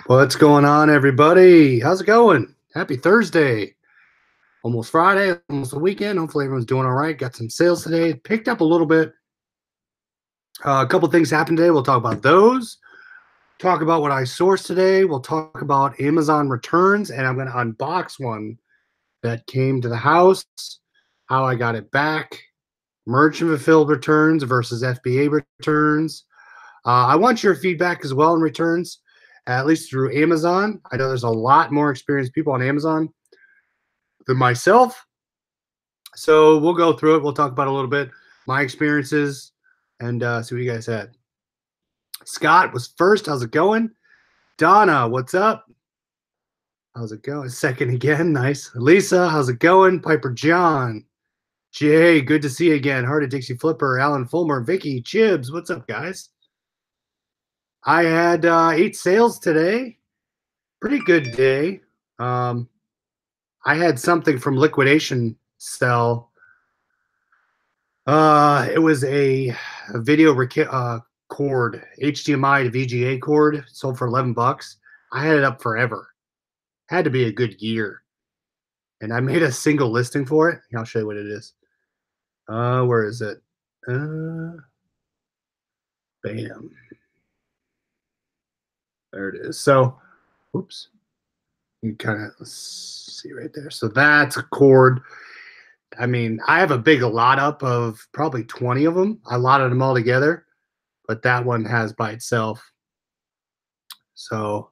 What's going on, everybody? How's it going? Happy Thursday. Almost Friday, almost the weekend. Hopefully, everyone's doing all right. Got some sales today. Picked up a little bit. A couple things happened today. We'll talk about those. Talk about what I sourced today. We'll talk about Amazon returns, and I'm going to unbox one that came to the house, how I got it back, merchant fulfilled returns versus FBA returns. I want your feedback as well in returns, at least through Amazon. I know there's a lot more experienced people on Amazon than myself. So we'll go through it. We'll talk about a little bit my experiences and see what you guys had. Scott was first. How's it going? Donna, what's up? How's it going? Second again. Nice. Lisa, how's it going? Piper John. Jay, good to see you again. Heart of Dixie Flipper, Alan Fulmer, Vicky, Chibs. What's up, guys? I had 8 sales today. Pretty good day. I had something from Liquidation sell. It was a video cord, HDMI to VGA cord, sold for $11. I had it up forever. Had to be a good year. And I made a single listing for it. I'll show you what it is. Where is it? Bam. There it is. So, oops. You kind of see right there. So that's a cord. I mean, I have a big lot up of probably 20 of them. I lotted them all together, but that one has by itself. So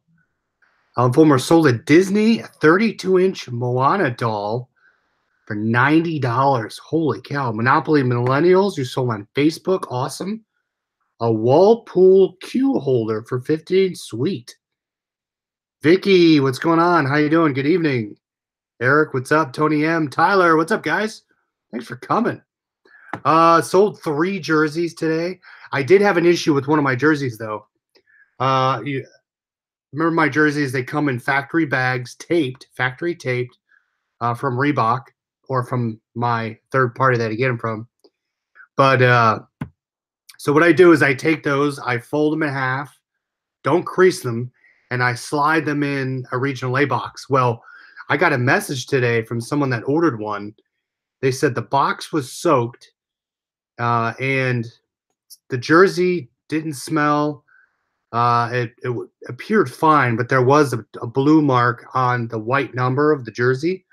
Alan Fulmer sold a Disney 32-inch Moana doll for $90. Holy cow. Monopoly Millennials, you sold on Facebook. Awesome. A Whirlpool cue holder for $15. Sweet. Vicky, what's going on? How you doing? Good evening. Eric, what's up? Tony M. Tyler, what's up, guys? Thanks for coming. Sold 3 jerseys today. I did have an issue with one of my jerseys, though. You remember my jerseys? They come in factory bags, factory taped, from Reebok or from my third party that I get them from. But so what I do is I take those, I fold them in half, don't crease them, and I slide them in a regional A box. Well, I got a message today from someone that ordered one. They said the box was soaked, and the jersey didn't smell. It appeared fine, but there was a blue mark on the white number of the jersey.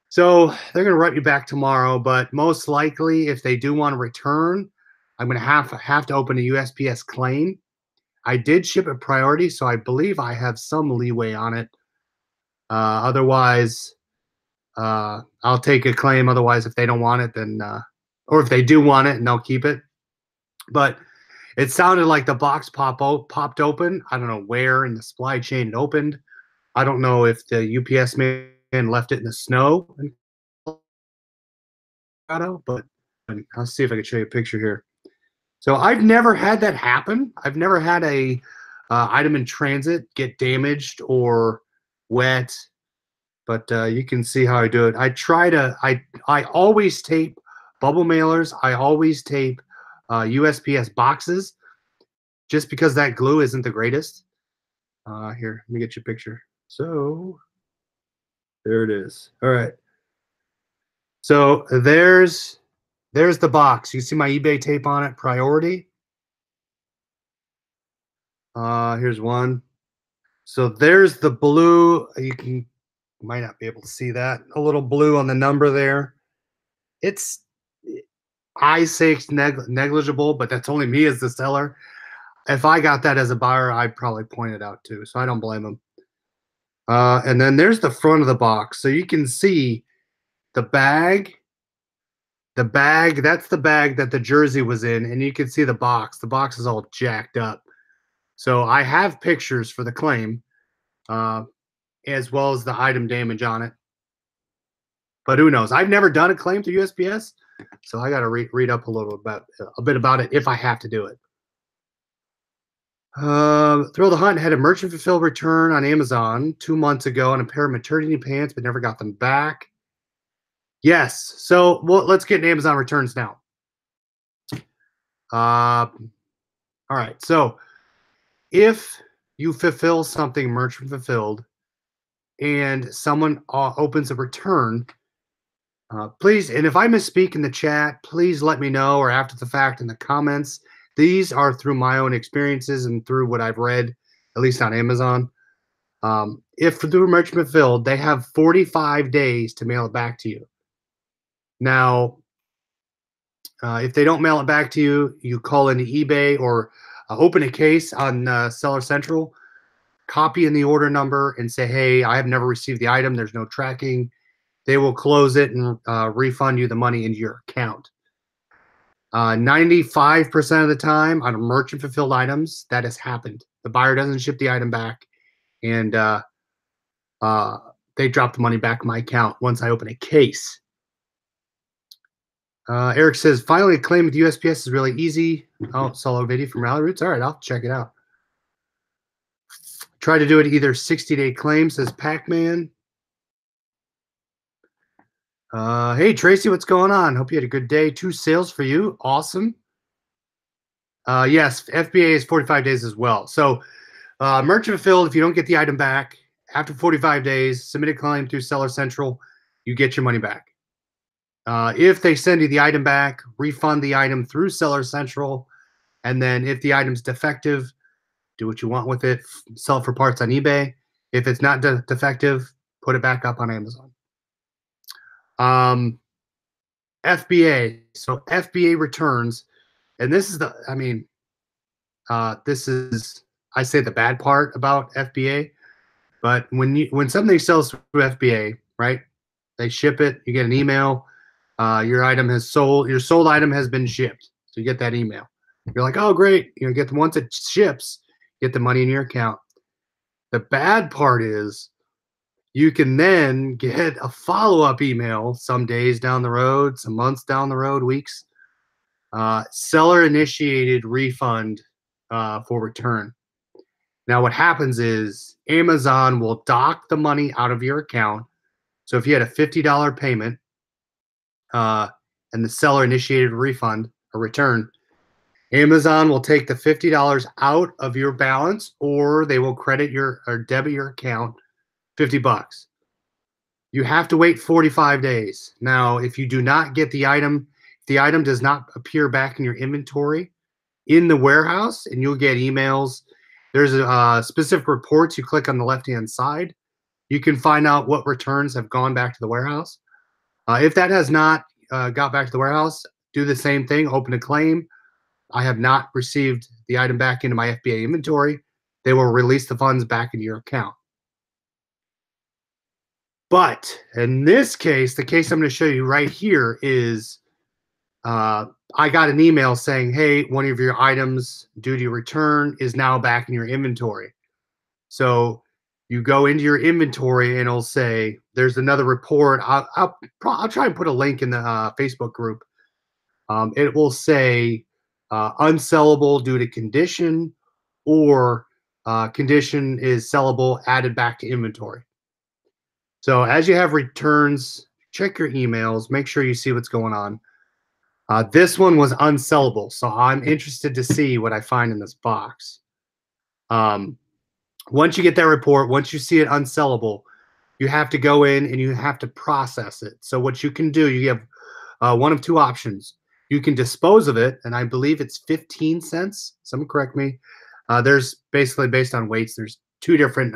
So they're going to write me back tomorrow, but most likely, if they do want to return, I'm going to have to open a USPS claim. I did ship it priority, so I believe I have some leeway on it. Otherwise, I'll take a claim. Otherwise, if they don't want it, then or if they do want it, and they'll keep it. But it sounded like the box popped open. I don't know where in the supply chain it opened. I don't know if the UPS man left it in the snow in Colorado, but I'll see if I can show you a picture here. So I've never had that happen. I've never had a item in transit get damaged or wet, but you can see how I do it. I always tape bubble mailers. I always tape USPS boxes, just because that glue isn't the greatest. Here, let me get you a picture. So there it is. All right. So there's the box. You see my eBay tape on it, priority. Here's one. So there's the blue. You might not be able to see that. A little blue on the number there. I say it's negligible, but that's only me as the seller. If I got that as a buyer, I'd probably point it out too. So I don't blame them. And then there's the front of the box. So you can see the bag. That's the bag that the jersey was in, and you can see the box. The box is all jacked up. So I have pictures for the claim, as well as the item damage on it. But who knows? I've never done a claim to USPS, so I got to read up a bit about it if I have to do it. Thrill the Hunt had a merchant fulfilled return on Amazon 2 months ago on a pair of maternity pants, but never got them back. Yes. So let's get into Amazon returns now. All right. So if you fulfill something merchant fulfilled and someone opens a return, please, and if I misspeak in the chat, please let me know or after the fact in the comments. These are through my own experiences and through what I've read, at least on Amazon. If through merchant fulfilled, they have 45 days to mail it back to you. Now, if they don't mail it back to you, you call into eBay or open a case on Seller Central, copy in the order number and say, hey, I have never received the item. There's no tracking. They will close it and refund you the money into your account. 95% of the time on merchant fulfilled items, that has happened. The buyer doesn't ship the item back and they drop the money back in my account once I open a case. Eric says, finally, a claim with USPS is really easy. Oh, solo video from Rally Roots. All right, I'll check it out. Try to do it either 60-day claim, says Pac-Man. Hey, Tracy, what's going on? Hope you had a good day. 2 sales for you. Awesome. Yes, FBA is 45 days as well. So merchant fulfilled, if you don't get the item back, after 45 days, submit a claim through Seller Central, you get your money back. If they send you the item back, refund the item through Seller Central, and then if the item's defective, do what you want with it, sell it for parts on eBay. If it's not defective, put it back up on Amazon. FBA, so FBA returns, and this is the, I mean, this is, I say the bad part about FBA, but when something sells through FBA, right, they ship it, you get an email, your item has sold, your sold item has been shipped. So you get that email. You're like, oh, great. You know, get the once it ships, get the money in your account. The bad part is you can then get a follow-up email some days down the road, some months down the road, weeks. Seller initiated refund for return. Now what happens is Amazon will dock the money out of your account. So if you had a $50 payment, and the seller initiated a refund or return, Amazon will take the $50 out of your balance, or they will credit your or debit your account $50. You have to wait 45 days. Now, if you do not get the item, if the item does not appear back in your inventory in the warehouse, and you'll get emails. There's specific reports. You click on the left-hand side. You can find out what returns have gone back to the warehouse. If that has not got back to the warehouse, do the same thing. Open a claim. I have not received the item back into my FBA inventory. They will release the funds back into your account. But in this case, the case I'm going to show you right here is I got an email saying, hey, one of your items due to return is now back in your inventory. So you go into your inventory and it'll say, there's another report. I'll try and put a link in the Facebook group. It will say unsellable due to condition, or condition is sellable, added back to inventory. So as you have returns, check your emails, make sure you see what's going on. This one was unsellable, so I'm interested to see what I find in this box. Once you get that report, once you see it unsellable, you have to go in and you have to process it. So what you can do, you have one of 2 options. You can dispose of it, and I believe it's 15 cents. Someone correct me. There's basically, based on weights, there's 2 different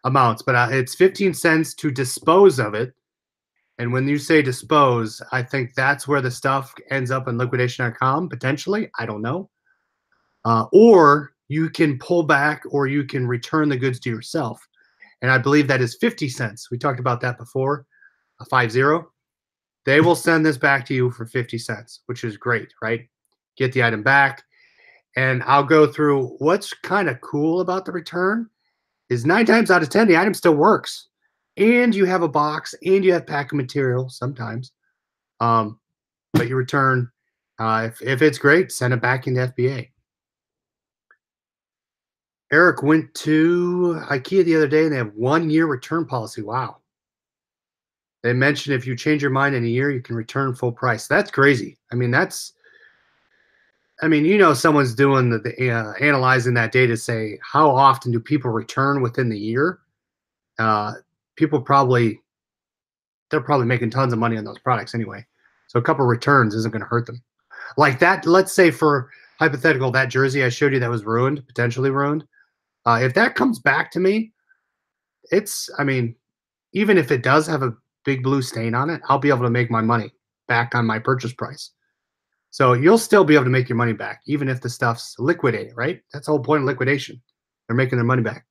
amounts, but it's 15 cents to dispose of it. And when you say dispose, I think that's where the stuff ends up in liquidation.com, potentially. I don't know. Or you can pull back, or you can return the goods to yourself. And I believe that is 50 cents. We talked about that before, 50. They will send this back to you for 50 cents, which is great, right? Get the item back. And I'll go through what's kind of cool about the return is 9 times out of 10, the item still works. And you have a box, and you have packing material sometimes. But you return, if it's great, send it back into FBA. Eric went to IKEA the other day, and they have 1-year return policy. Wow. They mentioned if you change your mind in a year, you can return full price. That's crazy. I mean, that's I mean, someone's doing analyzing that data, say how often do people return within the year. Uh, people probably they're probably making tons of money on those products anyway. So a couple of returns isn't going to hurt them. Like that, let's say for hypothetical, that jersey I showed you that was ruined, potentially ruined. If that comes back to me, I mean, even if it does have a big blue stain on it, I'll be able to make my money back on my purchase price. So you'll still be able to make your money back, even if the stuff's liquidated, right? That's the whole point of liquidation. They're making their money back.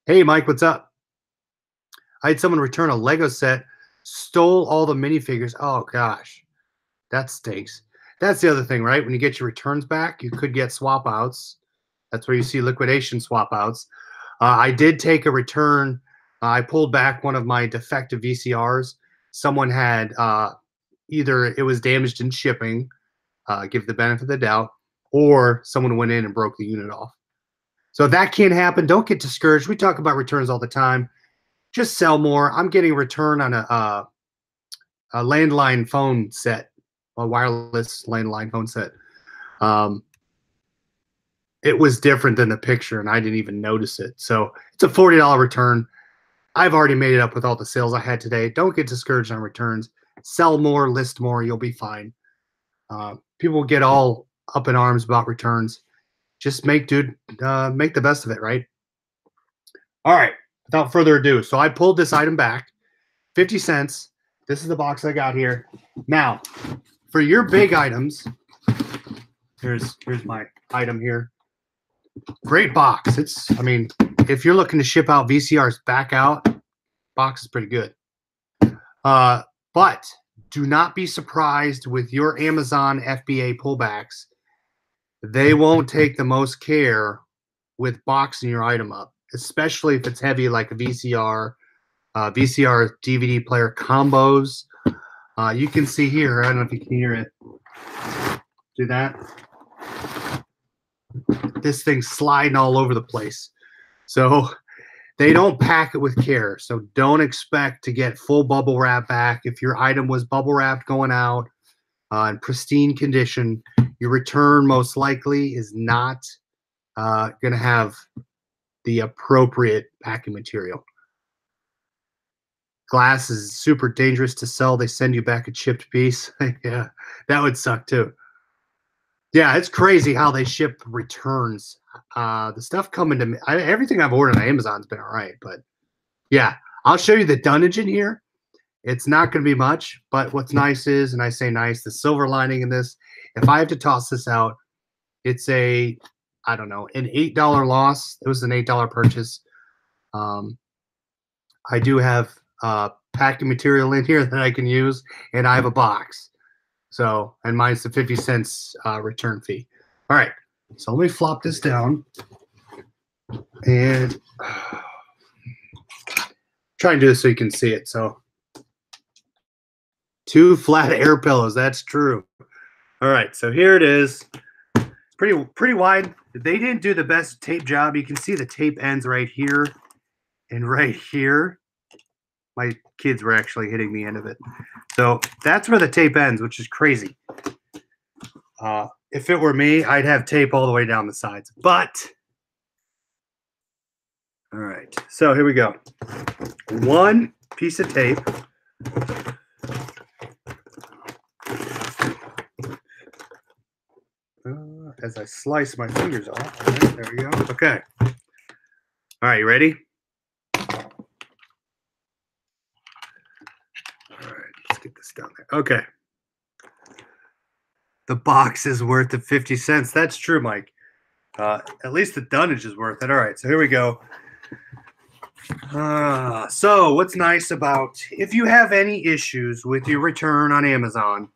Hey, Mike, what's up? I had someone return a Lego set, stole all the minifigures. Oh, gosh, that stinks. That's the other thing, right? When you get your returns back, you could get swap outs. That's where you see liquidation swap outs. I did take a return. I pulled back one of my defective VCRs. Someone had either it was damaged in shipping, give the benefit of the doubt, or someone went in and broke the unit off. So that can happen. Don't get discouraged. We talk about returns all the time. Just sell more. I'm getting a return on a landline phone set, a wireless landline phone set. It was different than the picture, and I didn't even notice it. So it's a $40 return. I've already made it up with all the sales I had today. Don't get discouraged on returns. Sell more, list more. You'll be fine. People get all up in arms about returns. Just make the best of it, right? All right. Without further ado, so I pulled this item back, 50 cents. This is the box I got here. Now, for your big items, here's my item here. Great box. I mean, if you're looking to ship out VCRs back out, box is pretty good. But do not be surprised with your Amazon FBA pullbacks. They won't take the most care with boxing your item up, especially if it's heavy like a VCR, VCR DVD player combos. You can see here, I don't know if you can hear it. Do that. This thing's sliding all over the place. So they don't pack it with care. So don't expect to get full bubble wrap back. If your item was bubble wrapped going out in pristine condition, your return most likely is not going to have the appropriate packing material. Glass is super dangerous to sell. They send you back a chipped piece. Yeah, that would suck too. Yeah, it's crazy how they ship returns. The stuff coming to me, everything I've ordered on Amazon's been all right. But yeah, I'll show you the dunnage in here. It's not going to be much, but what's nice is, and I say nice, the silver lining in this, if I have to toss this out, it's I don't know, an $8 loss. It was an $8 purchase. I do have packing material in here that I can use, and I have a box. So, and mine's the 50 cents return fee. All right, so let me flop this down and try and do this so you can see it. So, 2 flat air pillows. That's true. All right, so here it is. It's pretty wide. They didn't do the best tape job. You can see the tape ends right here and right here. My kids were actually hitting the end of it. So that's where the tape ends, which is crazy. If it were me, I'd have tape all the way down the sides. But, all right. So here we go. 1 piece of tape. As I slice my fingers off. All right, there we go. Okay. All right, you ready? Get this down there. Okay. The box is worth the 50 cents. That's true, Mike. At least the dunnage is worth it. All right, so here we go. So what's nice about, if you have any issues with your return on Amazon,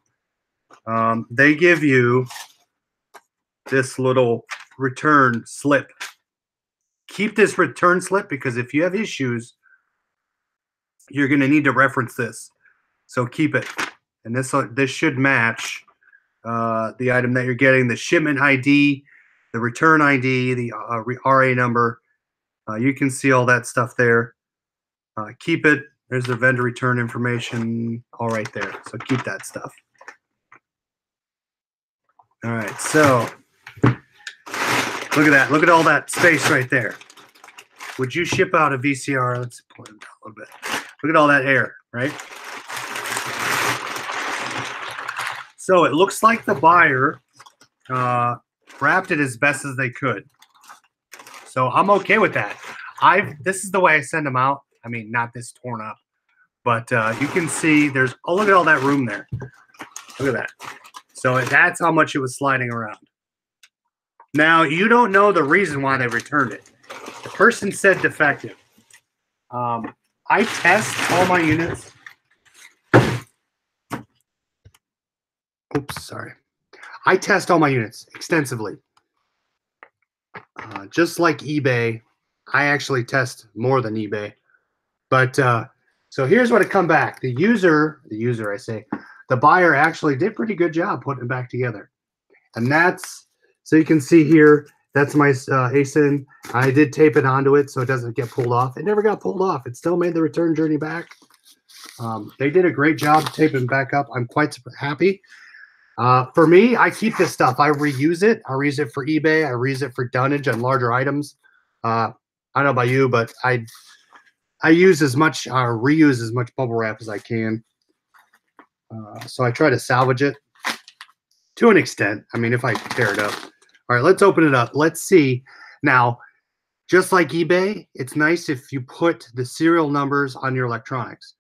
they give you this little return slip. Keep this return slip because if you have issues, you're going to need to reference this. So keep it, and this should match the item that you're getting, the shipment ID, the return ID, the RA number. You can see all that stuff there. Keep it. There's the vendor return information, all right there. So keep that stuff. All right, so Look at that. Look at all that space right there. Would you ship out a VCR? Let's point it down a little bit. Look at all that air, right? So it looks like the buyer wrapped it as best as they could. So I'm okay with that. This is the way I send them out. I mean, not this torn up, but you can see there's, oh, look at all that room there. Look at that. So that's how much it was sliding around. Now, you don't know the reason why they returned it. The person said defective. I test all my units. Oops, sorry. I test all my units extensively. Just like eBay, I actually test more than eBay. But so here's what it come back. The buyer actually did a pretty good job putting it back together. And that's, so you can see here, that's my ASIN. I did tape it onto it so it doesn't get pulled off. It never got pulled off. It still made the return journey back. They did a great job taping back up. I'm quite happy. For me, I keep this stuff. I reuse it. I reuse it for eBay. I reuse it for dunnage on larger items. I don't know about you, but I use as much, reuse as much bubble wrap as I can. So I try to salvage it to an extent. I mean, if I tear it up. All right, let's open it up. Let's see. Now, just like eBay, it's nice if you put the serial numbers on your electronics.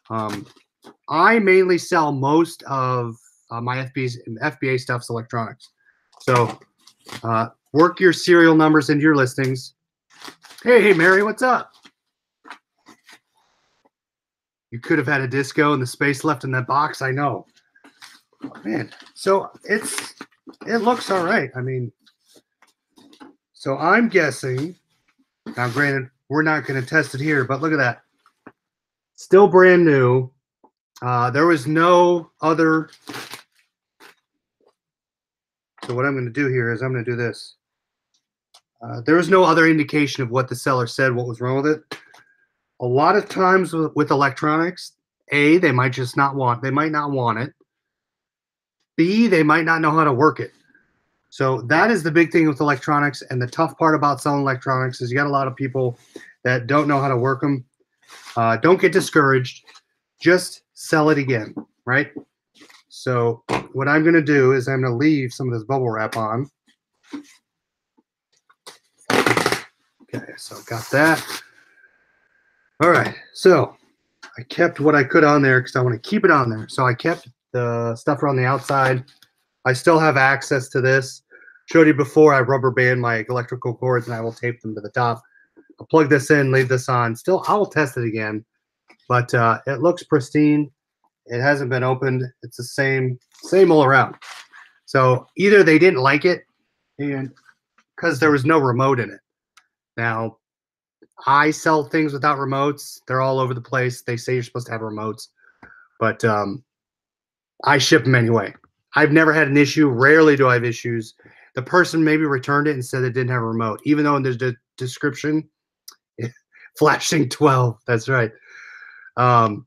I mainly sell most of my FBA stuff's electronics. So work your serial numbers into your listings. Hey, Mary, what's up? You could have had a disco and the space left in that box. I know. Oh, man, so it looks all right. I mean, so I'm guessing, now granted, we're not going to test it here, but look at that. Still brand new. There was no other. So what I'm going to do here is I'm going to do this. There was no other indication of what the seller said, what was wrong with it. A lot of times with electronics, A, they might just not want, they might not want it. B, they might not know how to work it. So that is the big thing with electronics. And the tough part about selling electronics is you got a lot of people that don't know how to work them. Don't get discouraged. Just sell it again, right? So what I'm going to do is I'm going to leave some of this bubble wrap on. Okay, so got that. All right, so I kept what I could on there because I want to keep it on there. So I kept the stuff around the outside. I still have access to this. Showed you before, I rubber band my electrical cords and I will tape them to the top. I'll plug this in, leave this on. Still, I will test it again, but it looks pristine. It hasn't been opened. It's the same all around. So either they didn't like it, and because there was no remote in it. Now, I sell things without remotes. They're all over the place. They say you're supposed to have remotes, but I ship them anyway. I've never had an issue. Rarely do I have issues. The person maybe returned it and said it didn't have a remote, even though in the description, flashing 12. That's right. What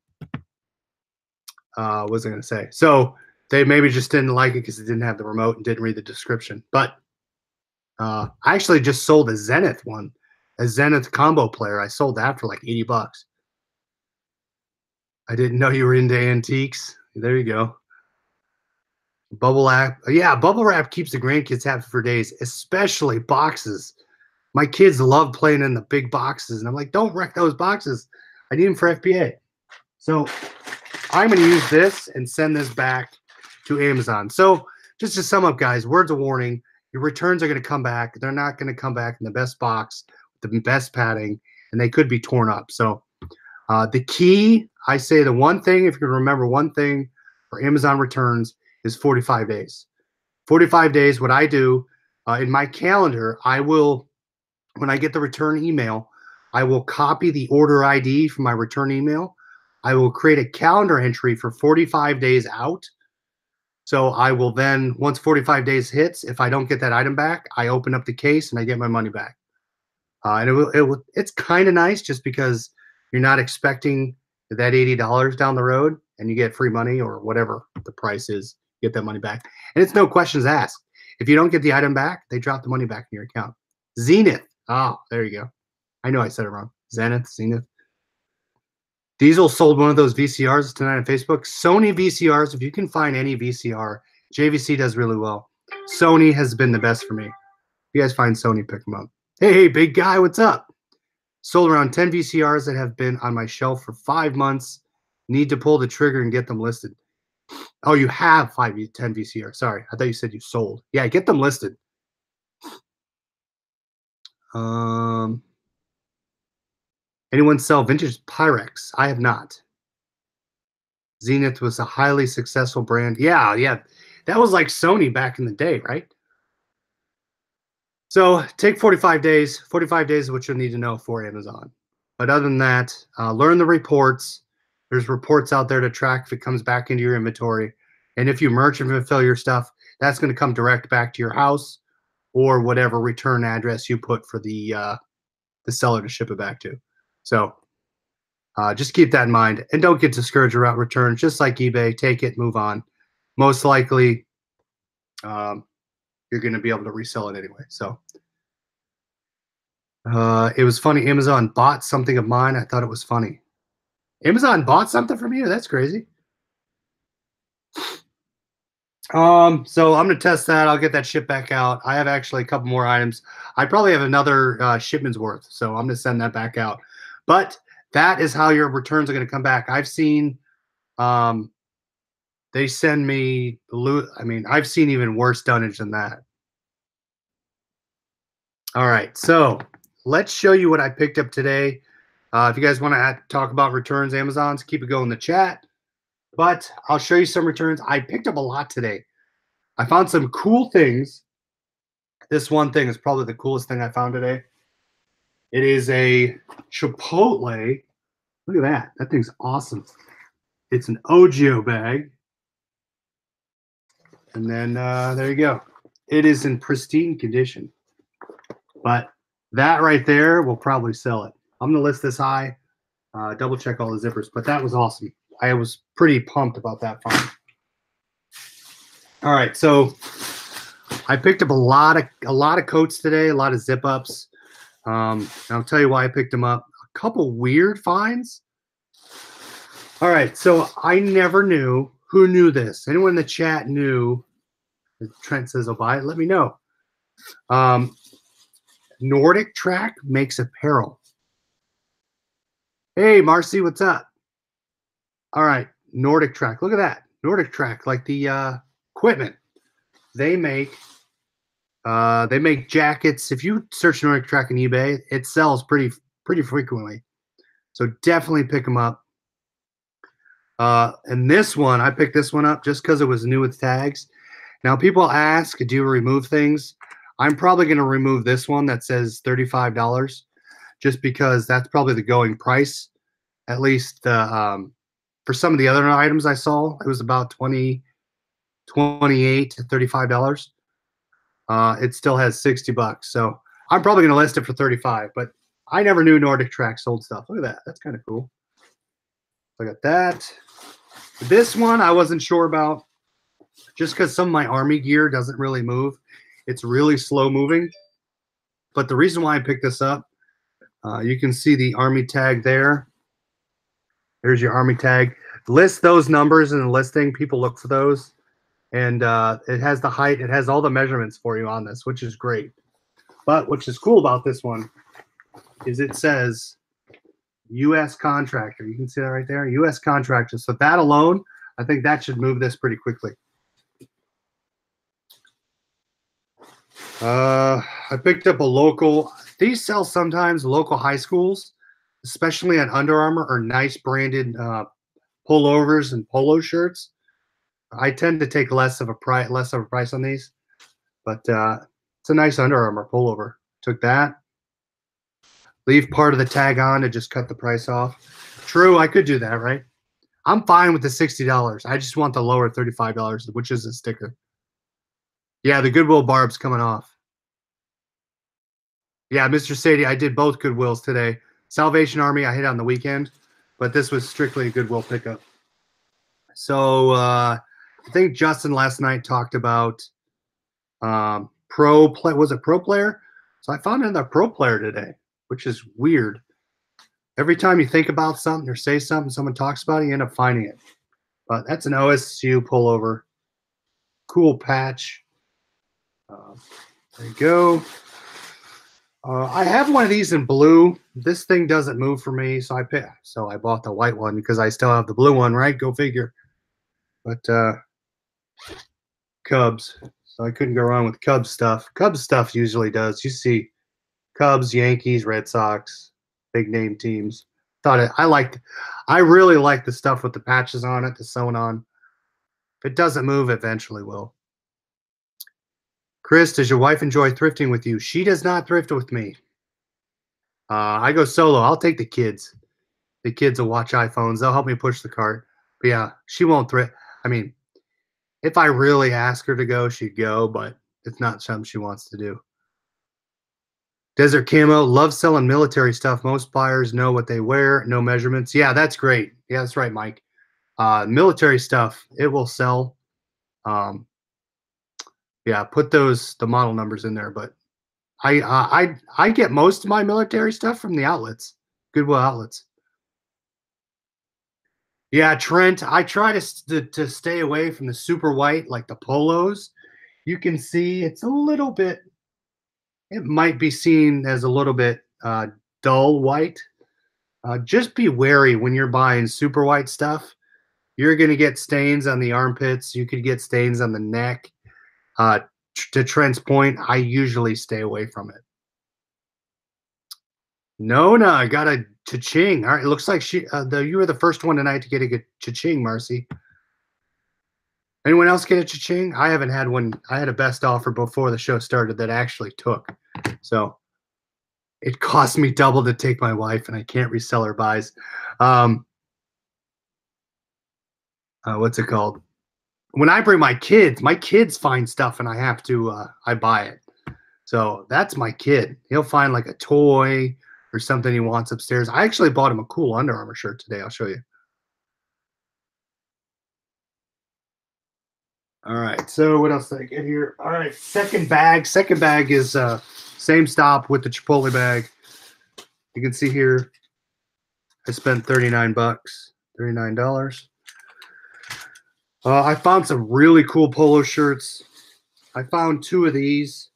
was I going to say? So they maybe just didn't like it because it didn't have the remote and didn't read the description. But I actually just sold a Zenith one, a Zenith combo player. I sold that for like 80 bucks. I didn't know you were into antiques. There you go. Bubble wrap. Yeah, bubble wrap keeps the grandkids happy for days, especially boxes. My kids love playing in the big boxes. And I'm like, don't wreck those boxes. I need them for FBA. So I'm going to use this and send this back to Amazon. So just to sum up, guys, words of warning. Your returns are going to come back. They're not going to come back in the best box, the best padding, and they could be torn up. So the key, I say the one thing, if you can remember one thing for Amazon returns, is 45 days. 45 days, what I do in my calendar, I will, when I get the return email, I will copy the order ID from my return email. I will create a calendar entry for 45 days out. So I will then, once 45 days hits, if I don't get that item back, I open up the case and I get my money back. And it's kind of nice just because you're not expecting that $80 down the road and you get free money or whatever the price is, get that money back. And it's no questions asked. If you don't get the item back, they drop the money back in your account. Zenith. Oh, there you go. I know I said it wrong. Zenith. Diesel sold one of those VCRs tonight on Facebook. Sony VCRs, if you can find any VCR, JVC does really well. Sony has been the best for me. If you guys find Sony, pick them up. Hey, big guy, what's up? Sold around 10 VCRs that have been on my shelf for 5 months. Need to pull the trigger and get them listed. Oh, you have 10 VCRs. Sorry, I thought you said you sold. Yeah, get them listed. Anyone sell vintage Pyrex? I have not. Zenith was a highly successful brand. Yeah. That was like Sony back in the day, right? So take 45 days. 45 days is what you'll need to know for Amazon. But other than that, learn the reports. There's reports out there to track if it comes back into your inventory. And if you merge and fulfill your stuff, that's going to come direct back to your house or whatever return address you put for the seller to ship it back to. So just keep that in mind. And don't get discouraged about returns. Just like eBay, take it, move on. Most likely, you're going to be able to resell it anyway. So it was funny. Amazon bought something of mine. I thought it was funny. Amazon bought something from you? That's crazy. So I'm going to test that. I'll get that shipped back out. I have actually a couple more items. I probably have another shipment's worth. So I'm going to send that back out. But that is how your returns are going to come back. I've seen they send me, I've seen even worse dunnage than that. All right, so let's show you what I picked up today. If you guys want to talk about returns, Amazon's, keep it going in the chat. But I'll show you some returns. I picked up a lot today. I found some cool things. This one thing is probably the coolest thing I found today. It is a Chipotle. Look at that. That thing's awesome. It's an Ogio bag. And then there you go. It is in pristine condition. But that right there will probably sell it. I'm going to list this high, double check all the zippers. But that was awesome. I was pretty pumped about that find. All right, so I picked up a lot of coats today, a lot of zip ups. I'll tell you why I picked them up. A couple weird finds. All right, so I never knew. Who knew this? Anyone in the chat knew? Trent says, "I'll buy it." Let me know. Nordic Track makes apparel. Hey, Marcy, what's up? All right, Nordic Track. Look at that. Nordic Track, like the equipment. They make jackets. If you search Nordic Track on eBay, it sells pretty frequently. So definitely pick them up. And this one, I picked this one up just because it was new with tags. Now, people ask, do you remove things? I'm probably going to remove this one that says $35 just because that's probably the going price. At least for some of the other items I saw, it was about $28 to $35. It still has $60. So I'm probably going to list it for $35, but I never knew Nordic Track sold stuff. Look at that. That's kind of cool. Look at that. This one I wasn't sure about just because some of my Army gear doesn't really move. It's really slow moving. But the reason why I picked this up, you can see the Army tag there. There's your Army tag. List those numbers in the listing. People look for those. And it has the height. It has all the measurements for you on this, which is great. But what is cool about this one is it says U.S. contractor. You can see that right there, U.S. contractor. So that alone, I think that should move this pretty quickly. I picked up a local. These sell sometimes local high schools, especially at Under Armour, or nice branded pullovers and polo shirts. I tend to take less of a price on these, but it's a nice Under Armour pullover. Took that. Leave part of the tag on to just cut the price off. True, I could do that, right? I'm fine with the $60. I just want the lower $35, which is a sticker. Yeah, the Goodwill barb's coming off. Yeah, Mr. Sadie, I did both Goodwills today. Salvation Army I hit on the weekend, but this was strictly a Goodwill pickup. So I think Justin last night talked about Was it Pro Player? So I found another Pro Player today, which is weird. Every time you think about something or say something, someone talks about it, you end up finding it. But that's an OSU pullover. Cool patch. There you go. I have one of these in blue. This thing doesn't move for me, so I bought the white one because I still have the blue one, right? Go figure. But Cubs. So I couldn't go wrong with Cubs stuff. Cubs stuff usually does. You see Cubs, Yankees, Red Sox, big name teams. I really like the stuff with the patches on it, the sewn on. If it doesn't move, eventually will. Chris, does your wife enjoy thrifting with you? She does not thrift with me. I go solo. I'll take the kids. The kids will watch iPhones. They'll help me push the cart. But yeah, she won't thrift. I mean, if I really ask her to go, she'd go, but it's not something she wants to do. Desert Camo, love selling military stuff. Most buyers know what they wear, no measurements. Yeah, that's great. Yeah, that's right, Mike. Military stuff, it will sell. Yeah, put the model numbers in there, but I get most of my military stuff from the outlets, Goodwill outlets. Yeah, Trent, I try to stay away from the super white, like the polos. You can see it's a little bit, it might be seen as a little bit dull white. Just be wary when you're buying super white stuff. You're going to get stains on the armpits. You could get stains on the neck. To Trent's point, I usually stay away from it. No, I got a cha-ching. All right, it looks like you were the first one tonight to get a cha-ching, Marcy. Anyone else get a cha-ching? I haven't had one. I had a best offer before the show started that actually took. So it cost me double to take my wife, and I can't resell her buys. What's it called? When I bring my kids find stuff, and I have to, I buy it. So that's my kid. He'll find like a toy or something he wants upstairs. I actually bought him a cool Under Armour shirt today. I'll show you. All right. So what else did I get here? All right. Second bag. Second bag is same stop with the Chipotle bag. You can see here, I spent $39. $39. I found some really cool polo shirts. I found two of these,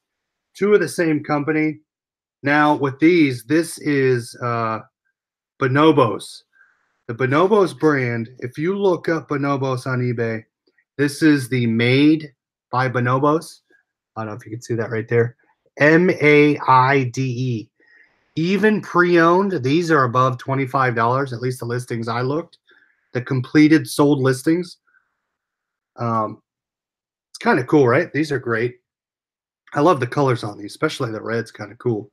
two of the same company. Now with these, this is Bonobos. The Bonobos brand, if you look up Bonobos on eBay, this is the Made by Bonobos. I don't know if you can see that right there. M-A-I-D-E. Even pre-owned, these are above $25, at least the listings I looked. The completed sold listings. It's kind of cool, right? These are great. I love the colors on these, especially the red's kind of cool.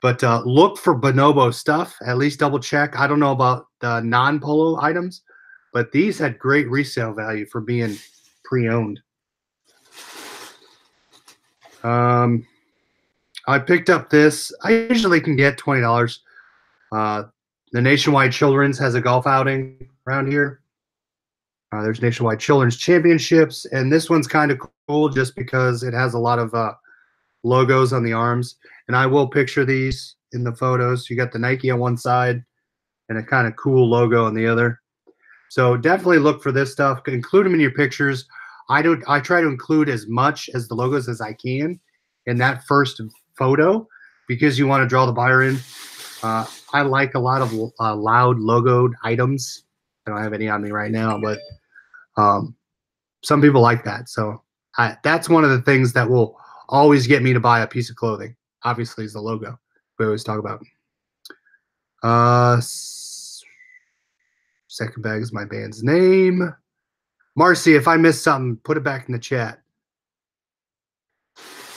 But look for Bonobo stuff. At least double check. I don't know about the non-polo items, but these had great resale value for being pre-owned. I picked up this. I usually can get $20. The Nationwide Children's has a golf outing around here. There's Nationwide Children's Championships, and this one's kind of cool just because it has a lot of logos on the arms. And I will picture these in the photos. You got the Nike on one side and a kind of cool logo on the other. So definitely look for this stuff. Include them in your pictures. I try to include as much as the logos as I can in that first photo because you want to draw the buyer in. I like a lot of loud logoed items. I don't have any on me right now, but some people like that. So that's one of the things that will always get me to buy a piece of clothing. Obviously, is the logo we always talk about. Second bag is my band's name. Marcy, if I missed something, put it back in the chat.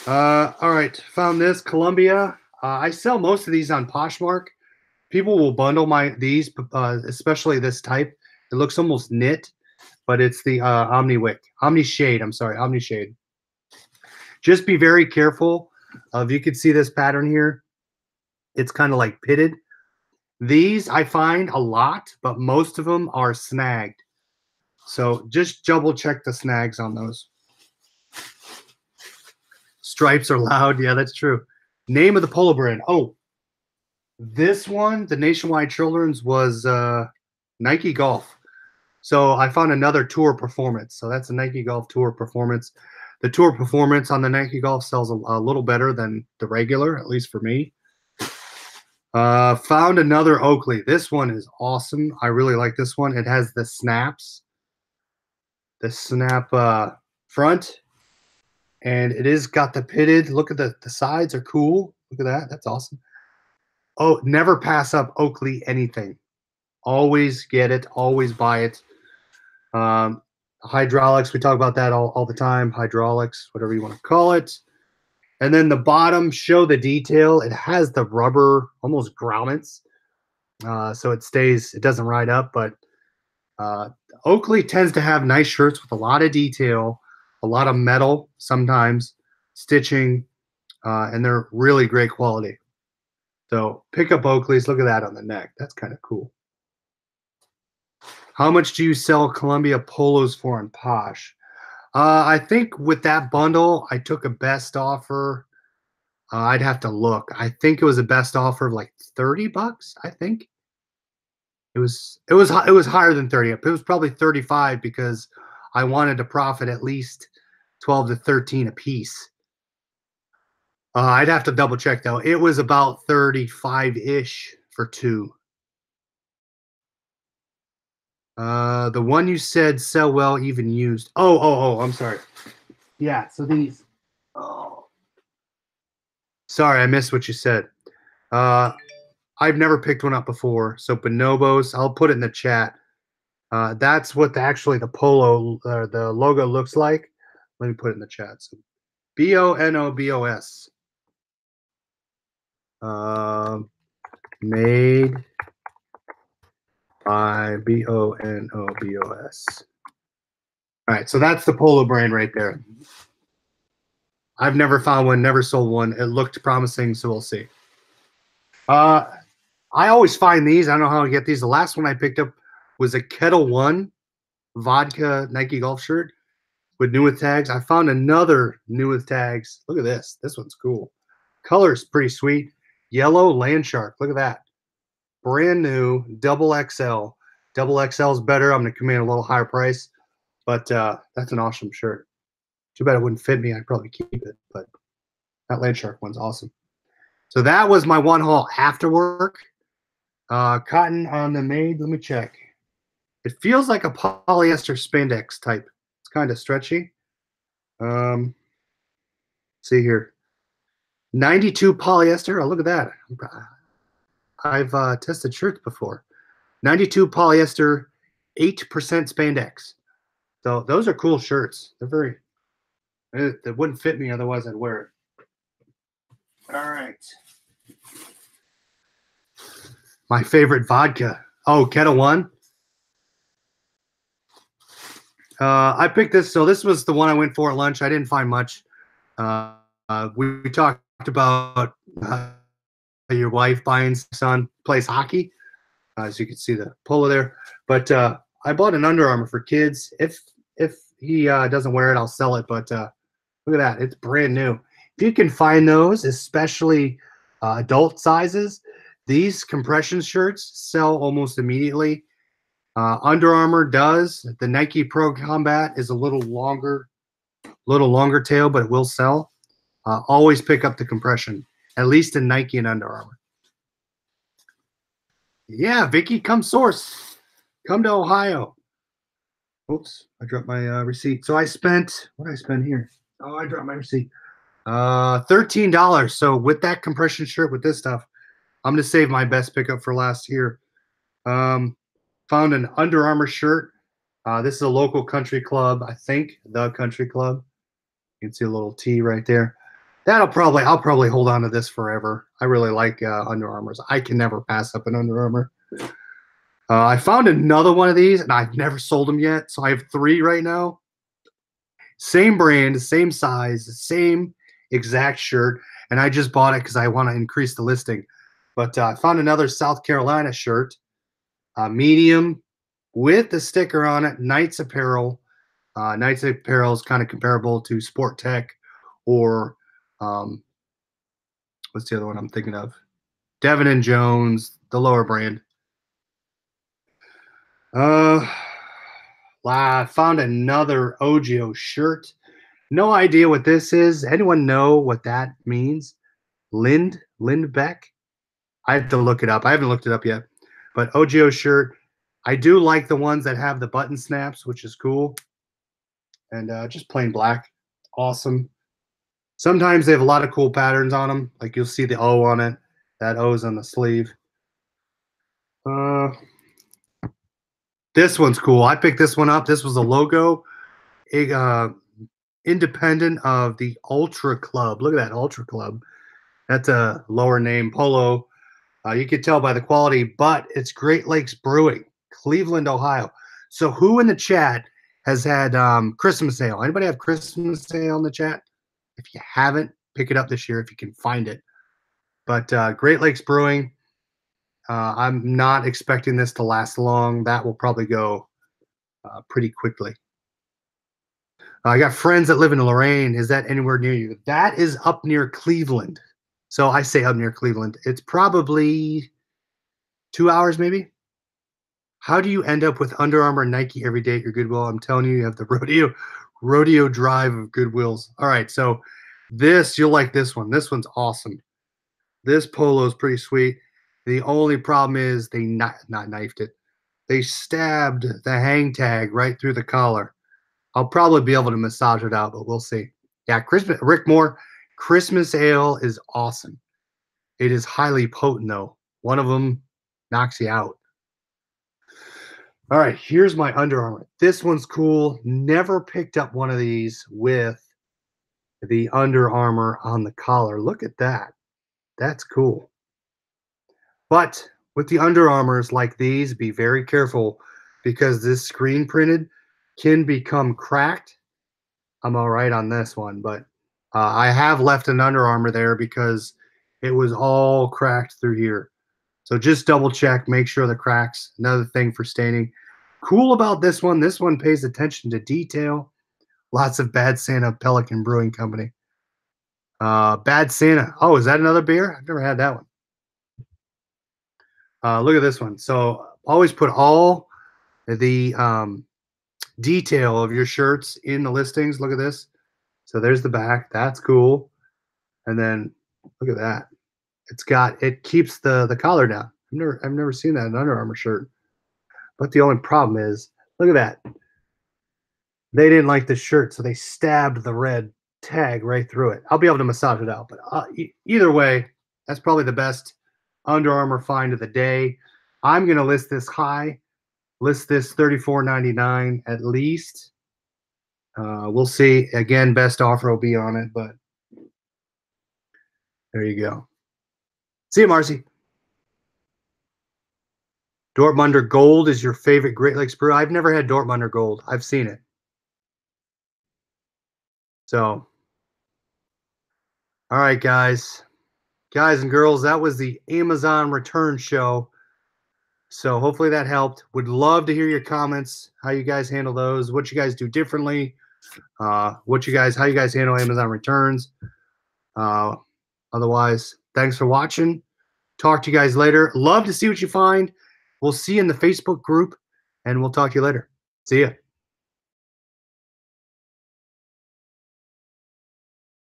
All right, found this Columbia. I sell most of these on Poshmark. People will bundle these, especially this type. It looks almost knit, but it's the Omni-Shade. Just be very careful. If you could see this pattern here, it's kind of like pitted. These I find a lot, but most of them are snagged. So just double check the snags on those. Stripes are loud. Yeah, that's true. Name of the polo brand. Oh, this one, the Nationwide Children's, was Nike Golf. So I found another Tour Performance. So that's a Nike Golf Tour Performance. The Tour Performance on the Nike Golf sells a little better than the regular, at least for me. Found another Oakley. This one is awesome. I really like this one. It has the snaps, the snap front, and it is got the pitted. Look at the sides are cool. Look at that. That's awesome. Oh, never pass up Oakley anything. Always get it. Always buy it. Hydraulics, we talk about that all the time. Hydraulics, whatever you want to call it. And then the bottom, show the detail. It has the rubber, almost grommets. So it doesn't ride up. But Oakley tends to have nice shirts with a lot of detail, a lot of metal sometimes, stitching, and they're really great quality. So pick up Oakleys. Look at that on the neck. That's kind of cool. How much do you sell Columbia polos for on Posh? I think with that bundle, I took a best offer. I'd have to look. I think it was a best offer of like $30. I think it was higher than 30. It was probably 35 because I wanted to profit at least 12 to 13 a piece. I'd have to double check though. It was about 35-ish for two. The one you said sell well, even used. Oh, I'm sorry. Yeah, so these. Oh, sorry, I missed what you said. I've never picked one up before. So bonobos, I'll put it in the chat. That's what the polo, the logo looks like. Let me put it in the chat. So bonobos. Made by bonobos. All right, so that's the polo brand right there. I've never found one, never sold one. It looked promising, so we'll see. I always find these. I don't know how I get these. The last one I picked up was a Kettle One vodka Nike golf shirt with new with tags. I found another new with tags. Look at this. This one's cool. Color's pretty sweet. Yellow land shark. Look at that. Brand new, double XL. Double XL is better. I'm going to command a little higher price, but that's an awesome shirt. Too bad it wouldn't fit me. I'd probably keep it, but that land shark one's awesome. So that was my one haul after work. Cotton on the Made. Let me check. It feels like a polyester spandex type. It's kind of stretchy. See here. 92 polyester. Oh, look at that. I've tested shirts before. 92 polyester, 8% spandex. So those are cool shirts. They're very, they wouldn't fit me, otherwise I'd wear it. All right. My favorite vodka. Oh, Kettle One. I picked this. So this was the one I went for at lunch. I didn't find much. We talked about your wife buying son plays hockey. As you can see the polo there. But I bought an Under Armour for kids. If he doesn't wear it, I'll sell it. But look at that. It's brand new. If you can find those, especially adult sizes, these compression shirts sell almost immediately. Under Armour does. The Nike Pro Combat is a little longer tail, but it will sell. Always pick up the compression, at least in Nike and Under Armour. Yeah, Vicky, come source. Come to Ohio. Oops, I dropped my receipt. So I spent, what did I spend here? Oh, I dropped my receipt. $13. So with that compression shirt, with this stuff, I'm going to save my best pickup for last here. Found an Under Armour shirt. This is a local country club, I think, the country club. You can see a little T right there. I'll probably hold on to this forever. I really like Under Armours. I can never pass up an Under Armour. I found another one of these, and I've never sold them yet. So I have 3 right now. Same brand, same size, same exact shirt. And I just bought it because I want to increase the listing. But I found another South Carolina shirt, medium, with the sticker on it, Knights Apparel. Knights Apparel is kind of comparable to Sport Tech or Um, what's the other one I'm thinking of? Devin and Jones, the lower brand. I found another OGO shirt. No idea what this is. Anyone know what that means? Lindbeck? I have to look it up. I haven't looked it up yet. But OGO shirt. I do like the ones that have the button snaps, which is cool. And just plain black. Awesome. Sometimes they have a lot of cool patterns on them. Like you'll see the O on it. That O is on the sleeve. Uh, this one's cool. I picked this one up. This was a logo. Independent of the Ultra Club. Look at that Ultra Club. That's a lower name polo. You could tell by the quality, but it's Great Lakes Brewing, Cleveland, Ohio. So who in the chat has had Christmas ale? Anybody have Christmas ale in the chat? If you haven't, pick it up this year if you can find it. But Great Lakes Brewing, I'm not expecting this to last long. That will probably go pretty quickly. I got friends that live in Lorain. Is that anywhere near you? That is up near Cleveland. So I say up near Cleveland. It's probably 2 hours maybe. How do you end up with Under Armour and Nike every day at your Goodwill? I'm telling you, you have the rodeo drive of Goodwills. All right, so you'll like this one. This one's awesome. This polo is pretty sweet. The only problem is they not knifed it. They stabbed the hang tag right through the collar. I'll probably be able to massage it out, but we'll see. Yeah, Rick Moore, Christmas ale is awesome. It is highly potent, though. One of them knocks you out. All right, here's my Under Armour. This one's cool. Never picked up one of these with the Under Armour on the collar. Look at that. That's cool. But with the Under Armours like these, be very careful because this screen printed can become cracked. I'm all right on this one, but I have left an Under Armour there because it was all cracked through here. So just double check, make sure the cracks. Another thing for staining. Cool about this one pays attention to detail. Lots of Bad Santa Pelican Brewing Company. Bad Santa. Oh, is that another beer? I've never had that one. Look at this one. So always put all the detail of your shirts in the listings. Look at this. So there's the back. That's cool. And then look at that. It keeps the collar down. I've never seen that in an Under Armour shirt. But the only problem is, look at that. They didn't like the shirt, so they stabbed the red tag right through it. I'll be able to massage it out, but either way, that's probably the best Under Armour find of the day. I'm going to list this high. List this $34.99 at least. We'll see. Again, best offer will be on it, but there you go. See you, Marcy. Dortmunder Gold is your favorite Great Lakes brew. I've never had Dortmunder Gold. I've seen it. So, all right, guys and girls, that was the Amazon return show. So hopefully that helped. Would love to hear your comments, how you guys handle those, what you guys do differently, how you guys handle Amazon returns. Otherwise, thanks for watching. Talk to you guys later. Love to see what you find. We'll see you in the Facebook group, and we'll talk to you later. See ya.